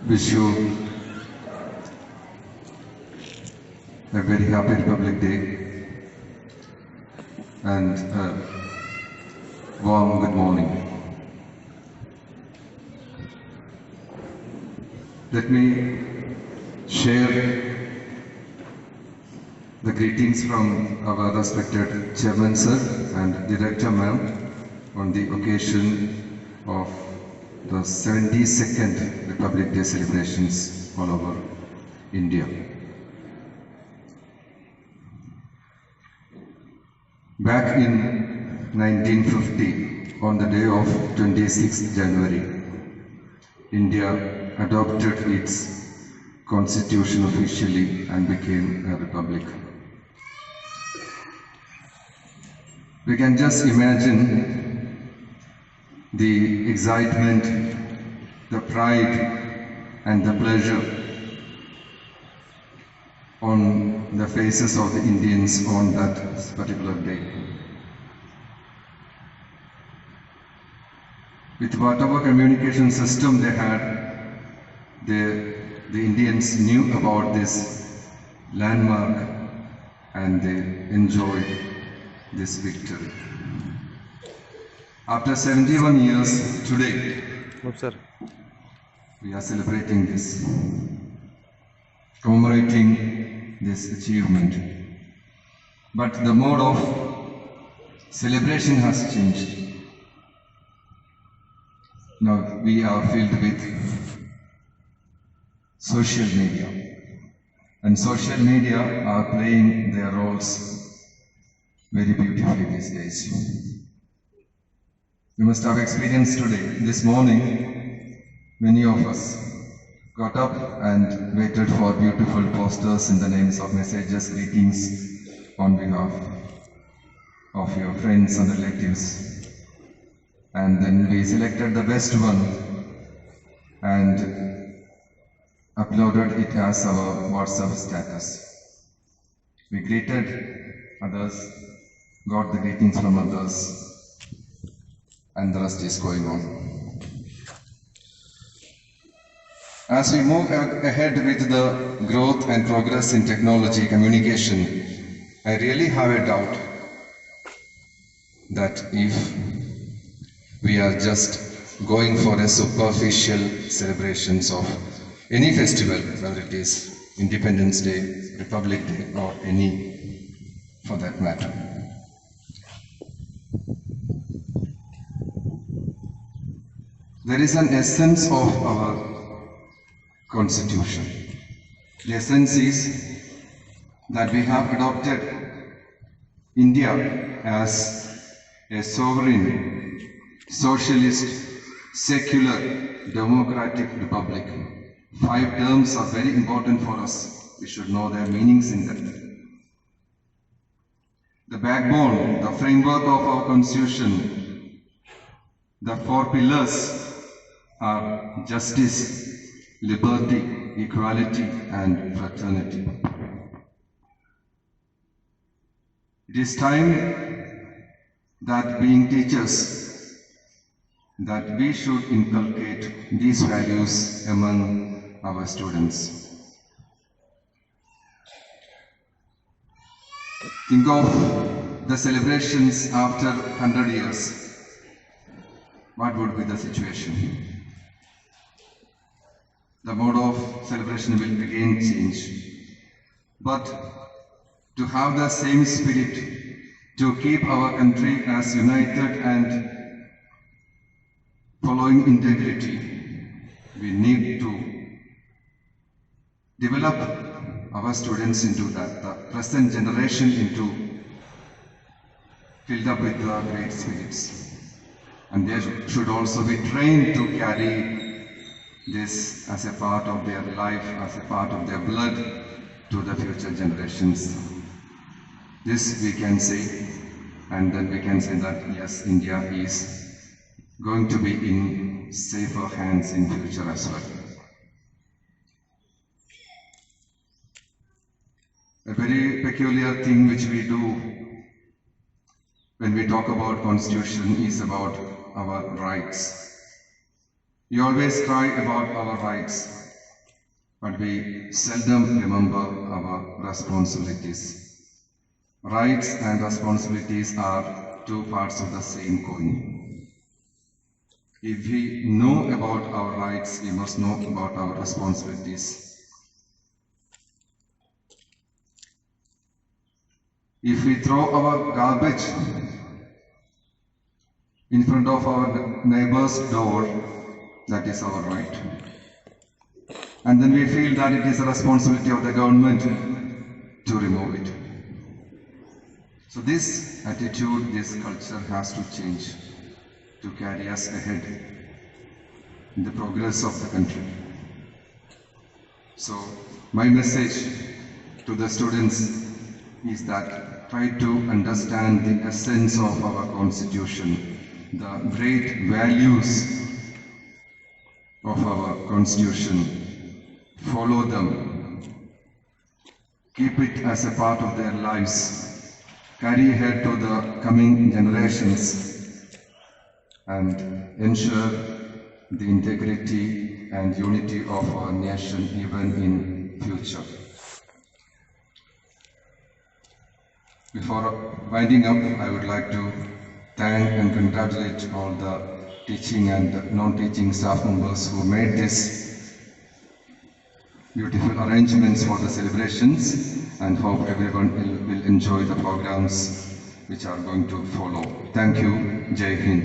Wish you a very happy Republic Day and a warm good morning. Let me share the greetings from our respected Chairman Sir and Director Ma'am on the occasion of the 72nd Republic Day celebrations all over India. Back in 1950, on the day of 26th January, India adopted its constitution officially and became a republic. We can just imagine the excitement, the pride and the pleasure on the faces of the Indians on that particular day. With whatever communication system they had, the Indians knew about this landmark and they enjoyed this victory. After 71 years today, we are celebrating this, commemorating this achievement. But the mode of celebration has changed. Now we are filled with social media, and social media are playing their roles very beautifully these days. You must have experienced today, this morning, many of us got up and waited for beautiful posters in the names of messages, greetings on behalf of your friends and relatives. And then we selected the best one and uploaded it as our WhatsApp status. We greeted others, got the greetings from others, and the rest is going on. As we move ahead with the growth and progress in technology communication, I really have a doubt that if we are just going for a superficial celebrations of any festival, whether it is Independence Day, Republic Day, or any for that matter. There is an essence of our Constitution. The essence is that we have adopted India as a sovereign, socialist, secular, democratic republic. 5 terms are very important for us. We should know their meanings in them. The backbone, the framework of our Constitution, the 4 pillars are justice, liberty, equality, and fraternity. It is time that being teachers, that we should inculcate these values among our students. Think of the celebrations after 100 years. What would be the situation? The mode of celebration will again change. But to have the same spirit, to keep our country as united and following integrity, we need to develop our students into that, the present generation into filled up with the great spirits. And they should also be trained to carry this as a part of their life, as a part of their blood to the future generations. This we can say, and then we can say that yes, India is going to be in safer hands in future as well. A very peculiar thing which we do when we talk about Constitution is about our rights. We always cry about our rights, but we seldom remember our responsibilities. Rights and responsibilities are two parts of the same coin. If we know about our rights, we must know about our responsibilities. If we throw our garbage in front of our neighbor's door, that is our right. And then we feel that it is the responsibility of the government to remove it. So this attitude, this culture has to change to carry us ahead in the progress of the country. So my message to the students is that try to understand the essence of our constitution, the great values of our constitution, follow them, keep it as a part of their lives, carry ahead to the coming generations, and ensure the integrity and unity of our nation even in future. Before winding up, I would like to thank and congratulate all the teaching and non-teaching staff members who made this beautiful arrangements for the celebrations, and hope everyone will enjoy the programs which are going to follow. Thank you. Jai Hind.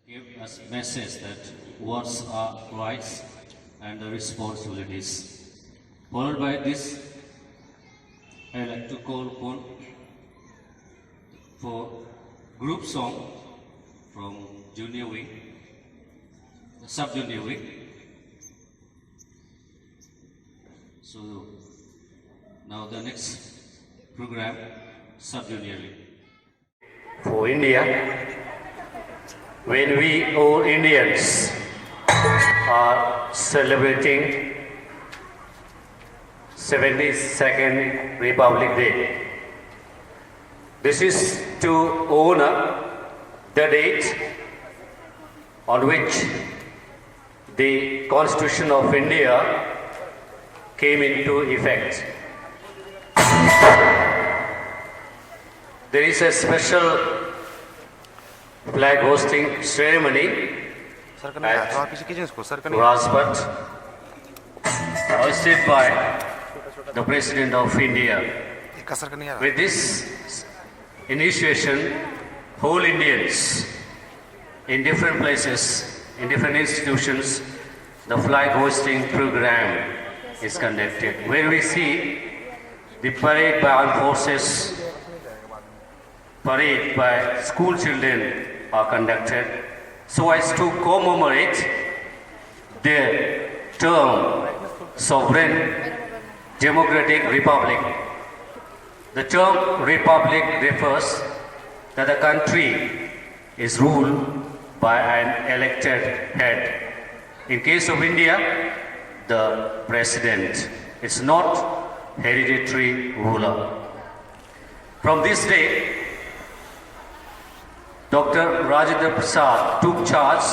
Give us a message that words are rights and the responsibilities. Followed by this, I would like to call upon for group song from junior wing, sub-junior wing. So now the next program, sub-junior wing. For India, when we all Indians are celebrating 72nd Republic Day. This is to honor the date on which the Constitution of India came into effect. There is a special flag hosting ceremony at Rajpath, hosted by the President of India. With this initiation, whole Indians in different places, in different institutions, the flag hosting program is conducted, where we see the parade by armed forces, parade by school children are conducted, so as to commemorate their term, sovereign democratic republic. The term republic refers that the country is ruled by an elected head. In case of India, the president is not hereditary ruler. From this day, Dr. Rajendra Prasad took charge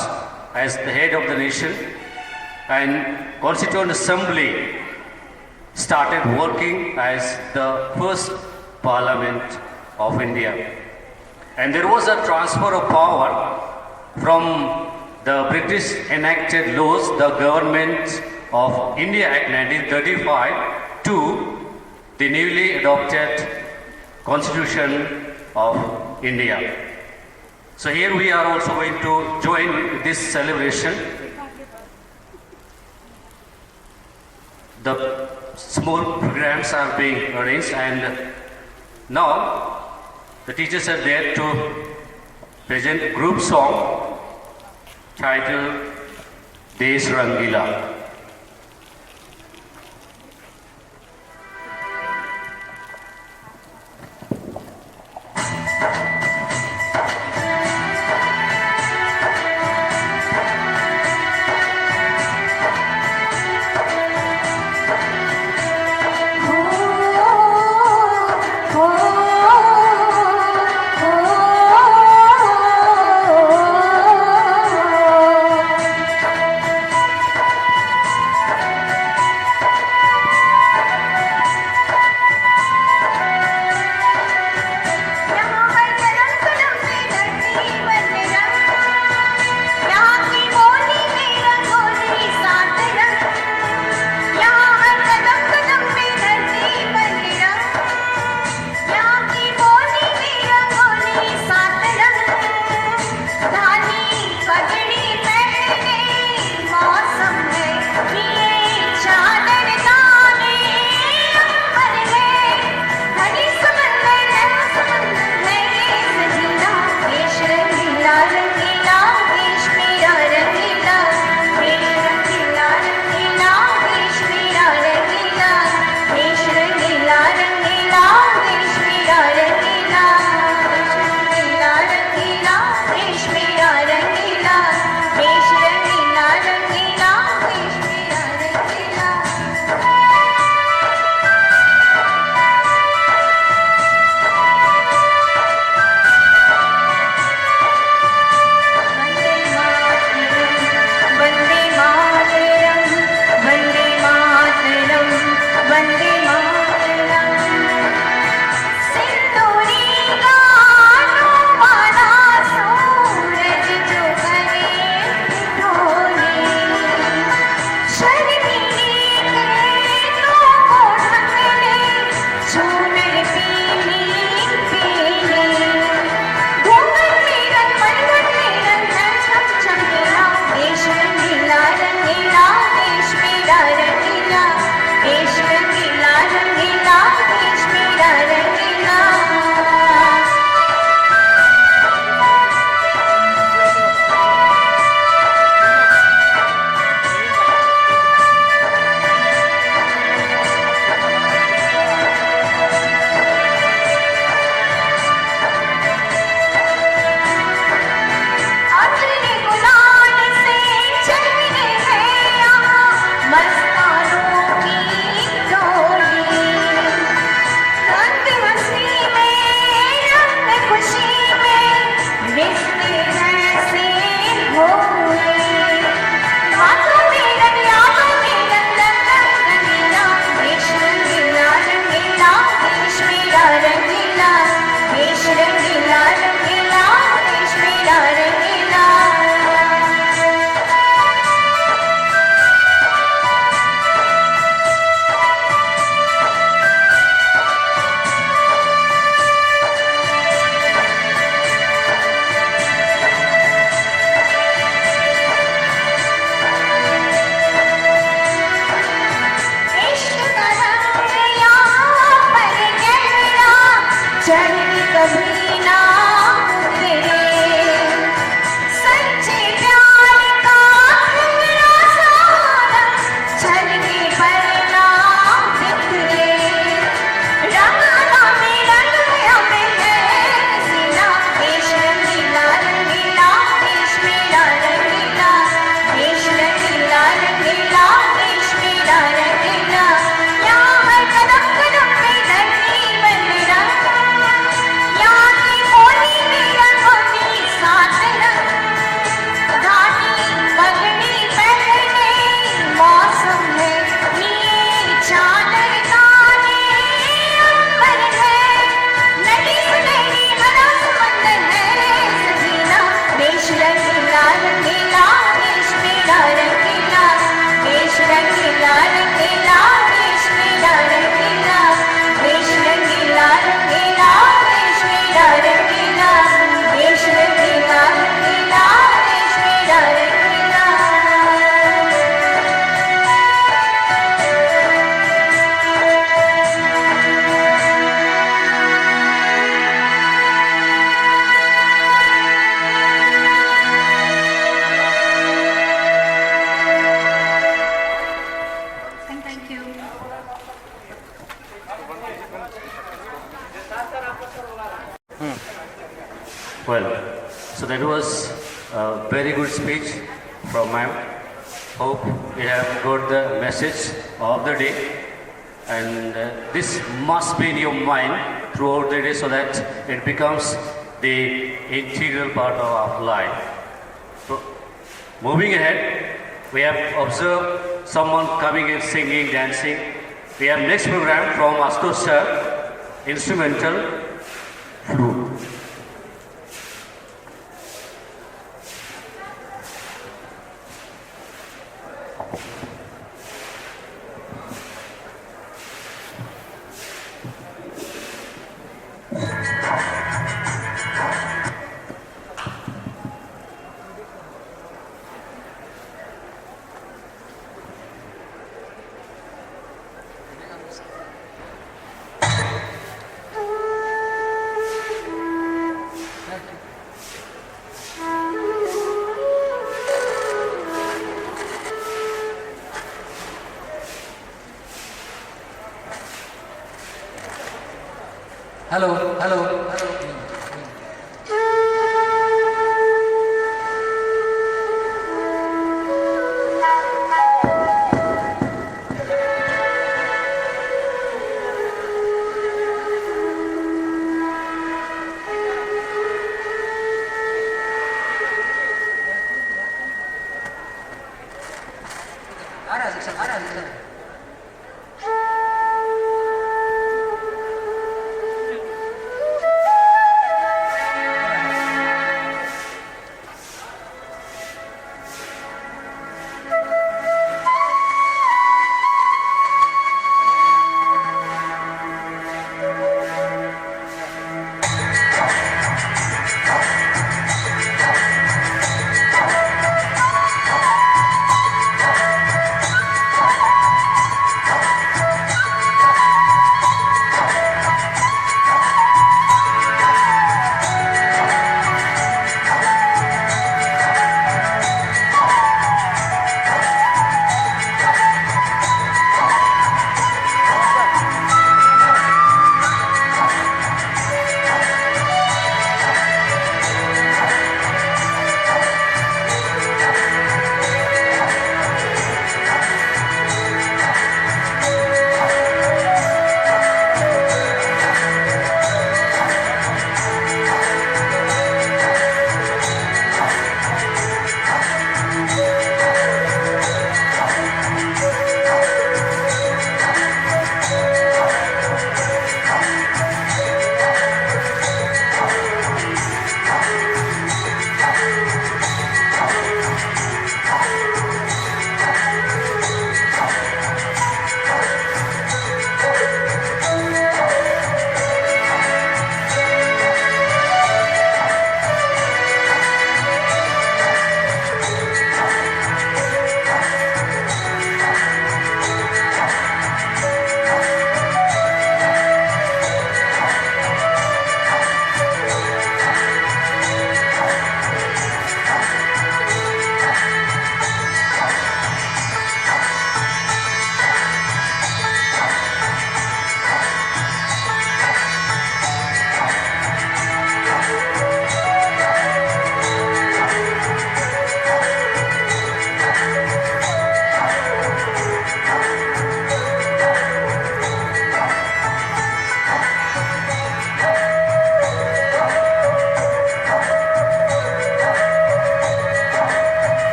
as the head of the nation, and Constituent Assembly started working as the first Parliament of India. And there was a transfer of power from the British enacted laws, the Government of India Act 1935, to the newly adopted Constitution of India. So here we are also going to join this celebration. The small programs are being arranged, and now the teachers are there to present group song titled Desh Rangila. Well, so that was a very good speech from ma'am. Hope you have got the message of the day, and this must be in your mind throughout the day so that it becomes the integral part of our life. So, moving ahead, we have observed someone coming in singing, dancing. We have next program from Astos sir, instrumental flute. Hello, hello, hello. आ रहा है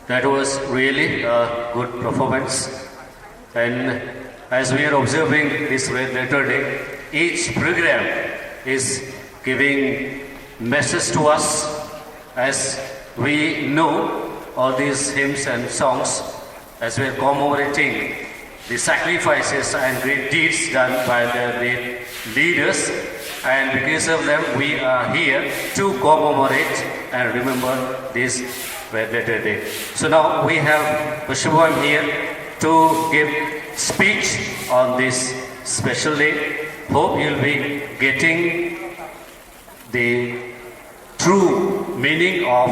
That was really a good performance. And as we are observing this Red Letter Day, each program is giving message to us as we know all these hymns and songs, as we are commemorating the sacrifices and great deeds done by the great leaders. And because of them, we are here to commemorate and remember this Red Letter Day. So now we have Shubham here to give speech on this special day. Hope you'll be getting the true meaning of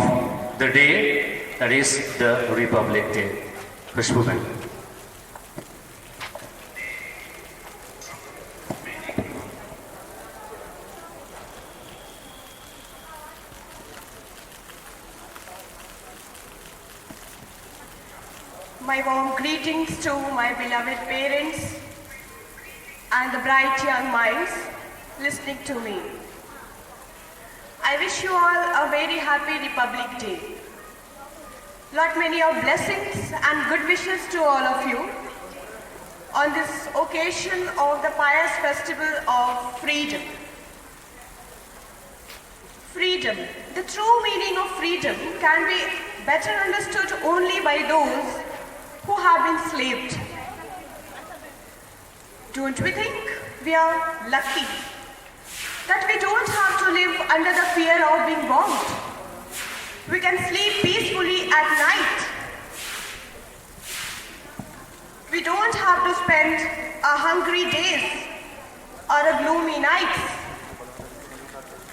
the day, that is the Republic Day. Shubham. My warm greetings to my beloved parents and the bright young minds listening to me. I wish you all a very happy Republic Day. Lot many of blessings and good wishes to all of you on this occasion of the pious festival of freedom. Freedom. The true meaning of freedom can be better understood only by those who have been enslaved. Don't we think we are lucky that we don't have to live under the fear of being bombed? We can sleep peacefully at night. We don't have to spend a hungry days or a gloomy nights.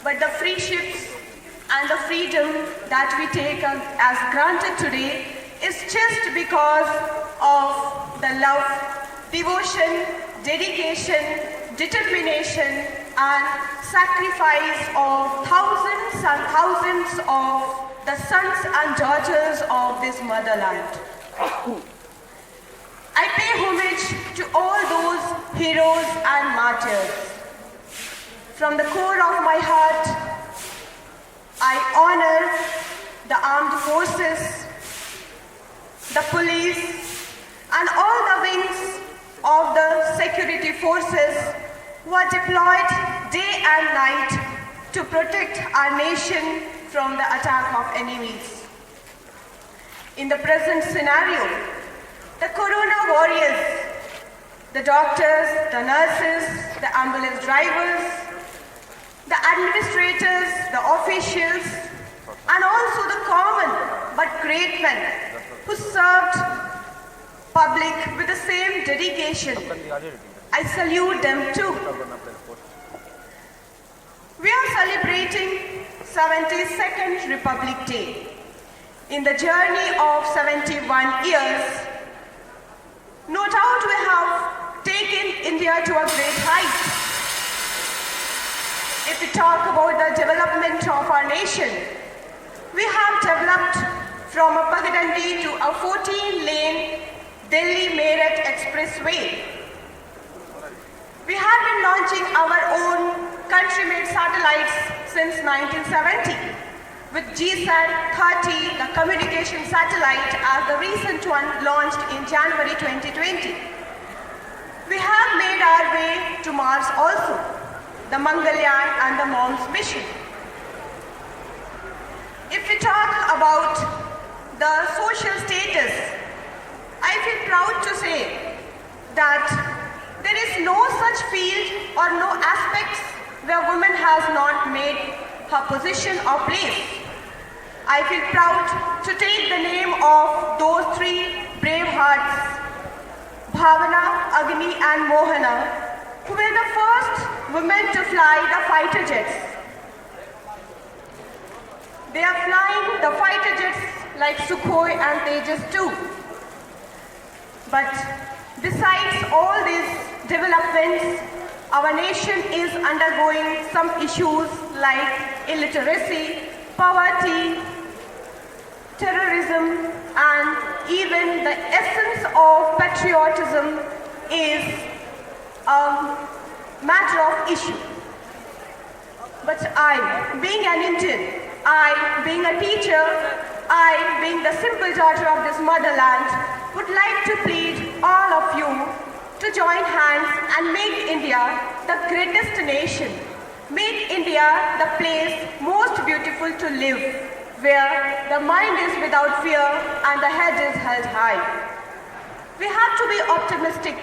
But the friendships and the freedom that we take as granted today is just because of the love, devotion, dedication, determination, and sacrifice of thousands and thousands of the sons and daughters of this motherland. I pay homage to all those heroes and martyrs. From the core of my heart, I honor the armed forces, the police, and all the wings of the security forces who are deployed day and night to protect our nation from the attack of enemies. In the present scenario, the corona warriors, the doctors, the nurses, the ambulance drivers, the administrators, the officials, and also the common but great men who served public with the same dedication. I salute them too. We are celebrating 72nd Republic Day. In the journey of 71 years, no doubt we have taken India to a great height. If we talk about the development of our nation, we have developed from a Pagdandi to a 14-lane Delhi-Meerut expressway. We have been launching our own country-made satellites since 1970, with GSAT-30, the communication satellite, as the recent one launched in January 2020. We have made our way to Mars also, the Mangalyaan and the MOMS mission. If we talk about the social status, I feel proud to say that there is no such field or no aspects where woman has not made her position or place. I feel proud to take the name of those three brave hearts, Bhavana, Agni and Mohana, who were the first women to fly the fighter jets. They are flying the fighter jets like Sukhoi and Tejas too. But besides all these developments, our nation is undergoing some issues like illiteracy, poverty, terrorism, and even the essence of patriotism is a matter of issue. But I, being an Indian, I, being a teacher, I, being the simple daughter of this motherland, would like to plead all of you to join hands and make India the greatest nation. Make India the place most beautiful to live, where the mind is without fear and the head is held high. We have to be optimistic.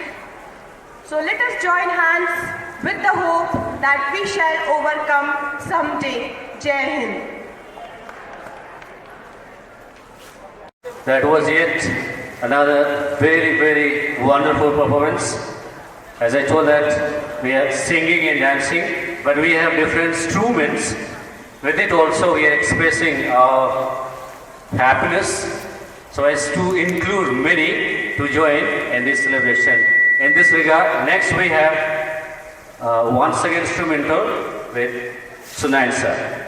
So let us join hands with the hope that we shall overcome someday. Jai Hind. That was yet another very, very wonderful performance. As I told that we are singing and dancing, but we have different instruments. With it also we are expressing our happiness so as to include many to join in this celebration. In this regard, next we have once again instrumental with Sunayan sir.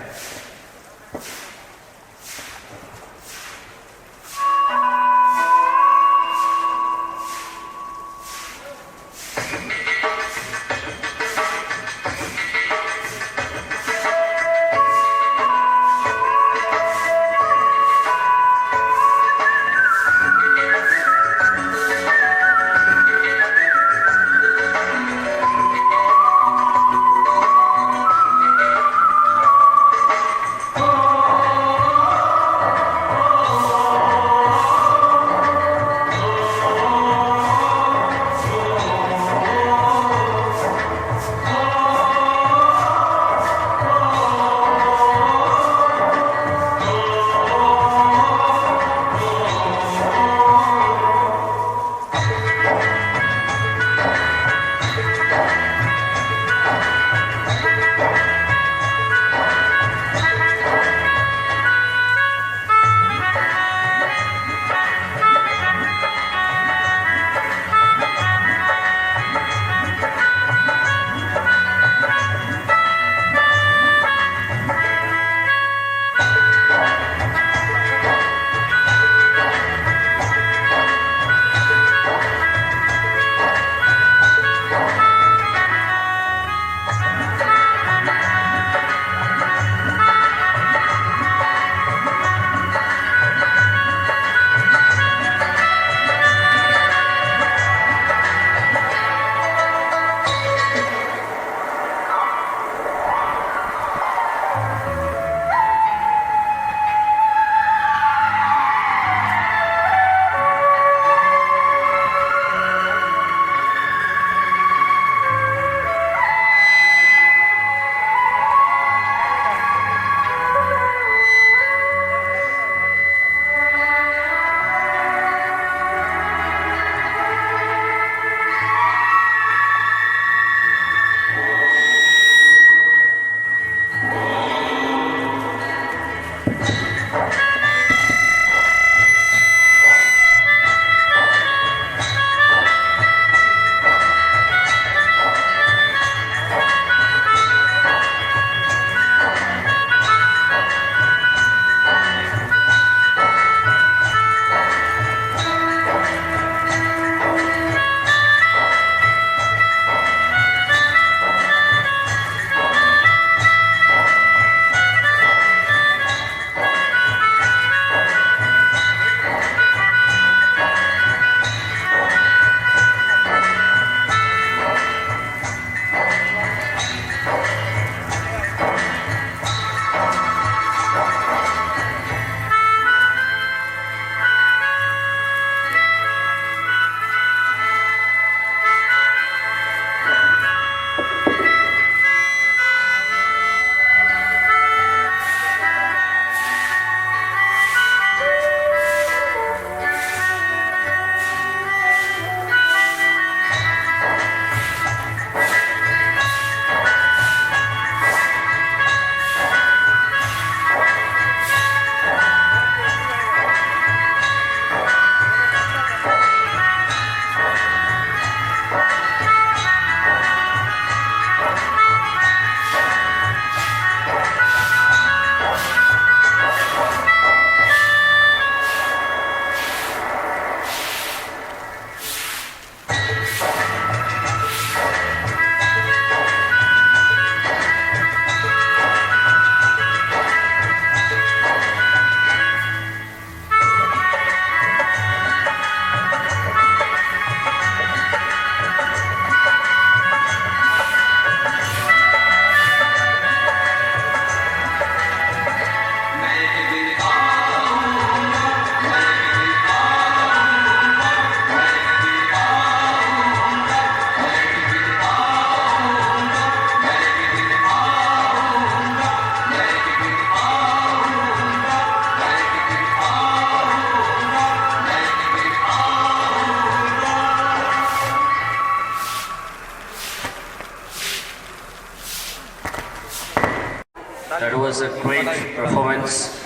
was a great performance.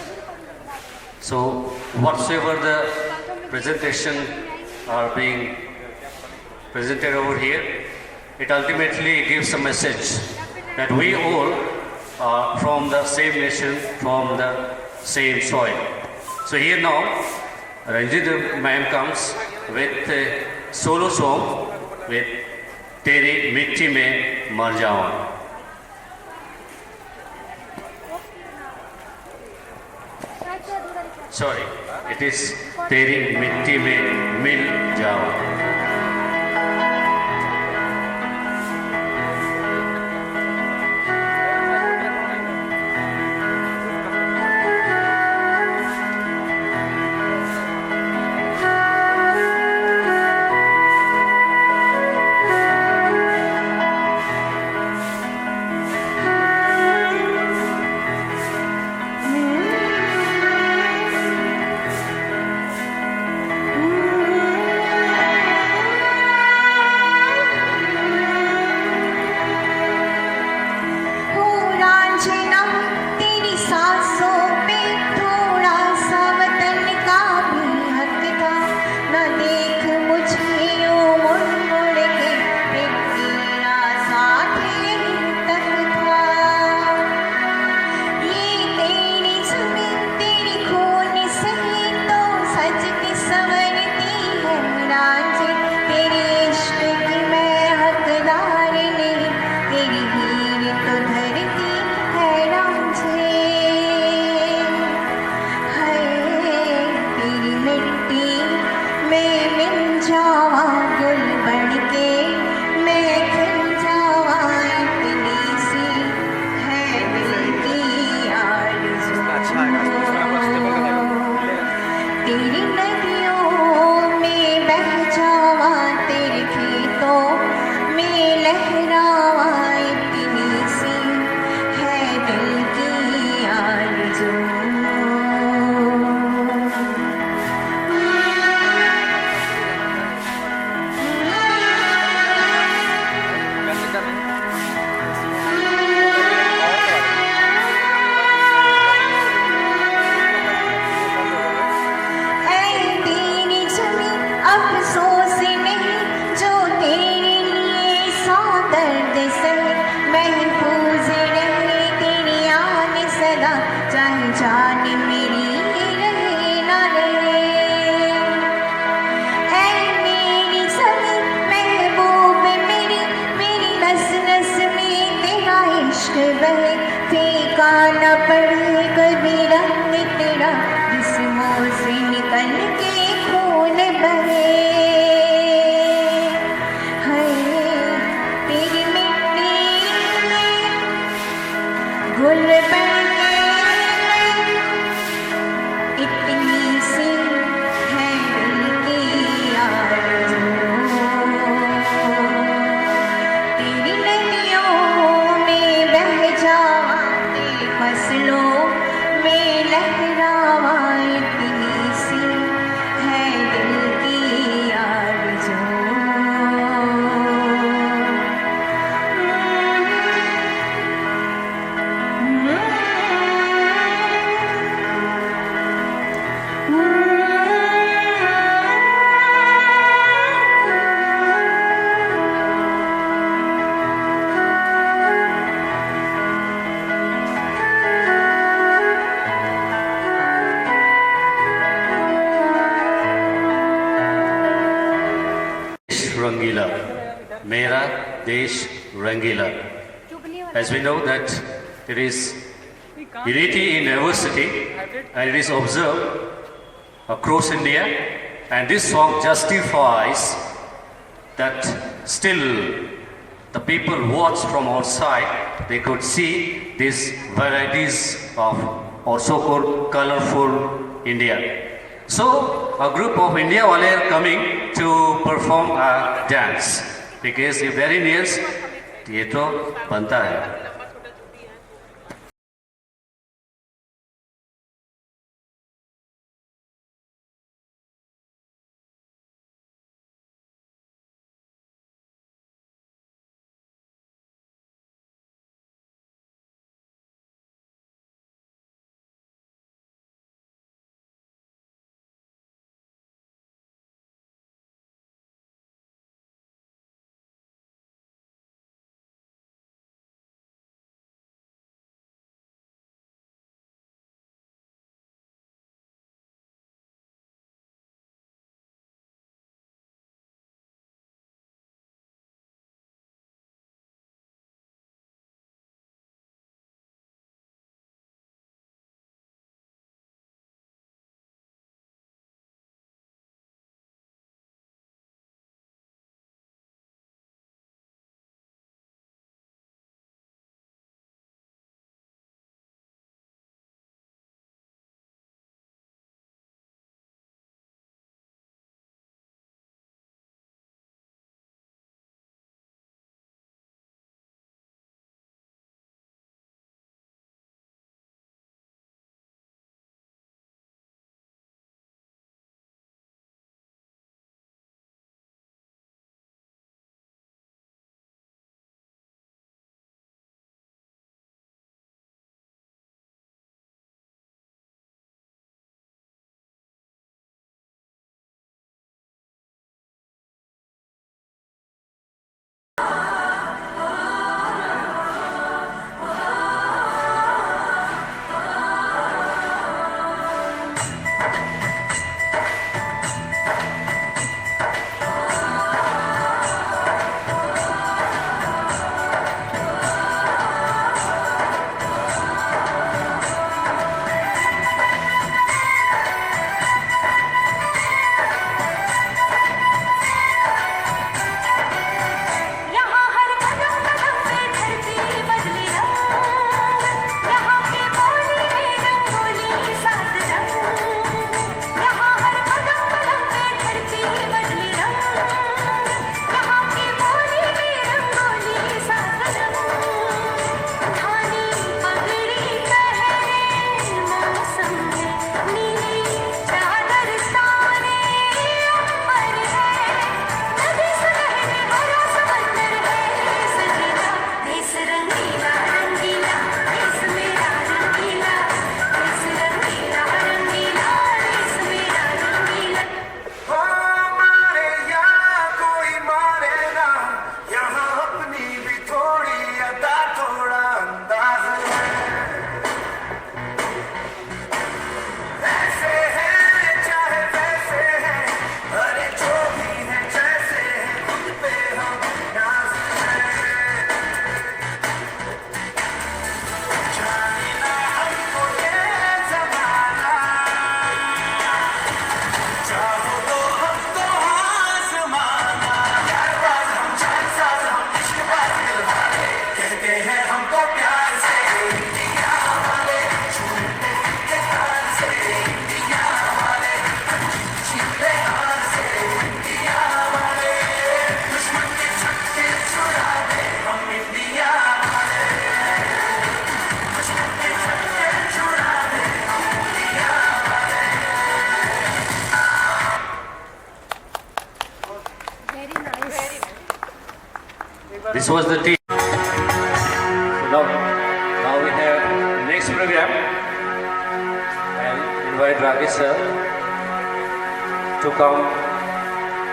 So whatsoever the presentation are being presented over here, it ultimately gives a message that we all are from the same nation, from the same soil. So here now, Ranjit ma'am comes with a solo song with Teri Mitti Mein Mar Jaun. Sorry, it is Teri Mitti Mein Mil Jaun. Rangila, Mera Desh Rangila. As we know that it is unity in diversity and it is observed across India, and this song justifies that still the people watch from outside, they could see these varieties of or so-called colorful India. So a group of India wale are coming to perform a dance because if they're Indians, ये तो बनता है. This was the team. So now we have next program. I'll invite Rakesh sir to come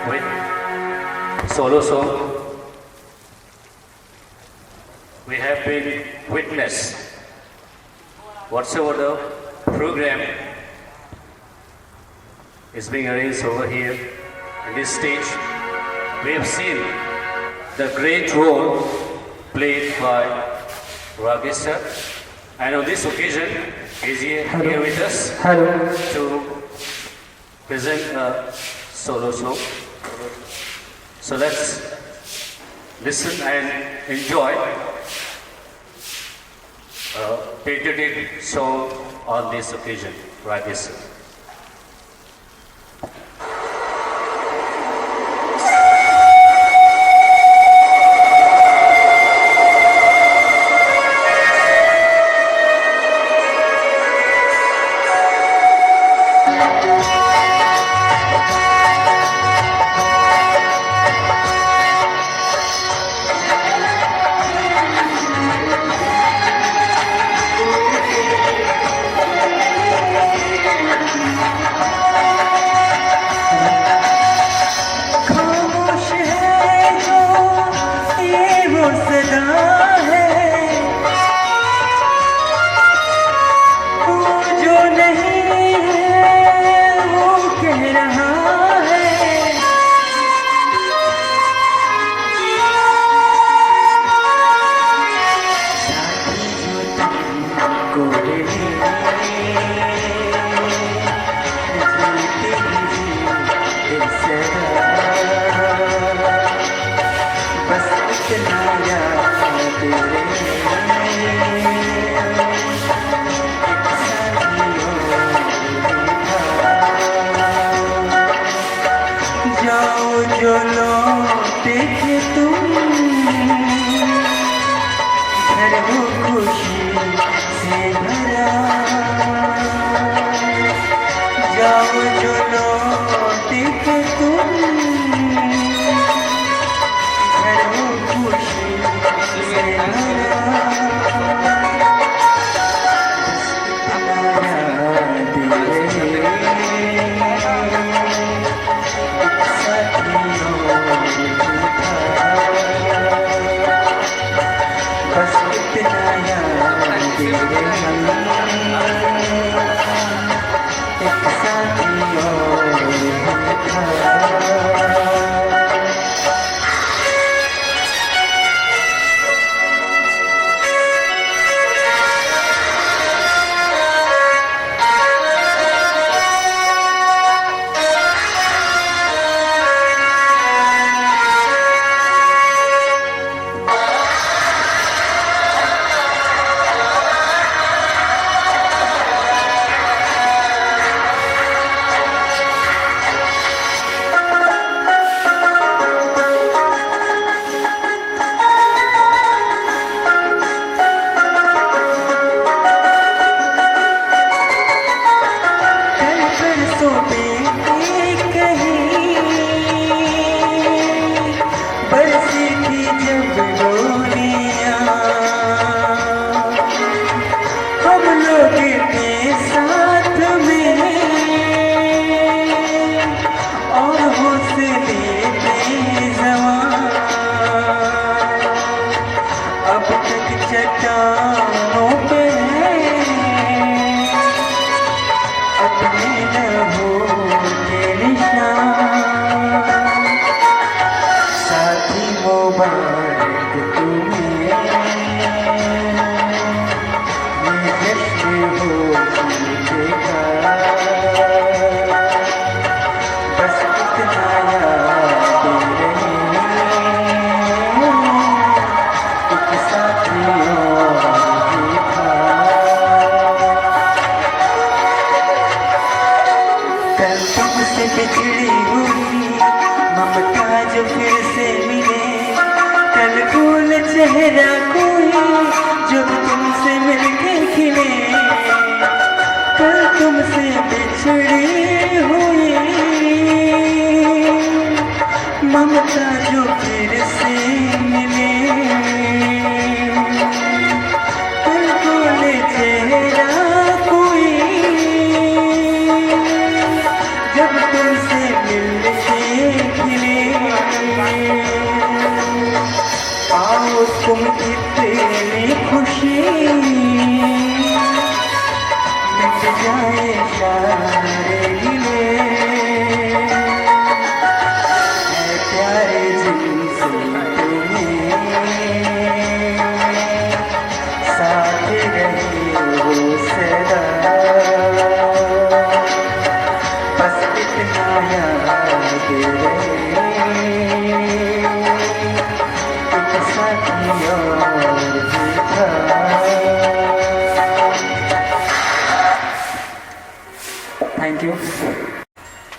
with solo song. We have been witness whatsoever the program is being arranged over here on this stage. We have seen the great role played by Rakesh sir, and on this occasion is here with us to present a solo song. So let's listen and enjoy a patriotic song on this occasion. Rakesh sir. चेहरा कोई जो तुमसे मिलके खिले, कल तुमसे बिछड़ी हुई ममता जो फिर से मिले।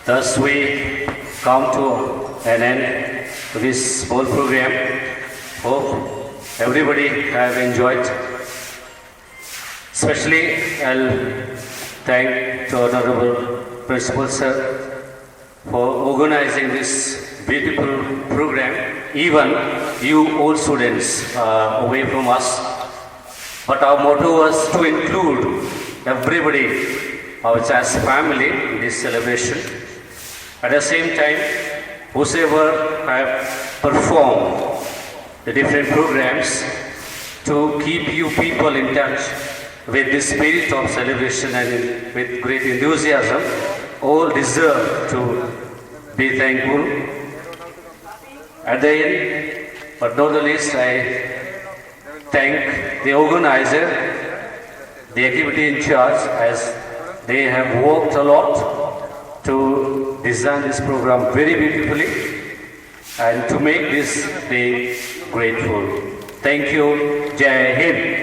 Thus we come to an end to this small program. Hope everybody have enjoyed. Especially I'll thank the Honorable Principal Sir for organizing this beautiful program. Even you old students away from us. But our motto was to include everybody as family in this celebration. At the same time, whosoever have performed the different programs to keep you people in touch with the spirit of celebration and with great enthusiasm, all deserve to be thankful. At the end, but not the least, I thank the organizer, the activity in charge, as they have worked a lot to design this program very beautifully and to make this day grateful. Thank you. Jai Hind.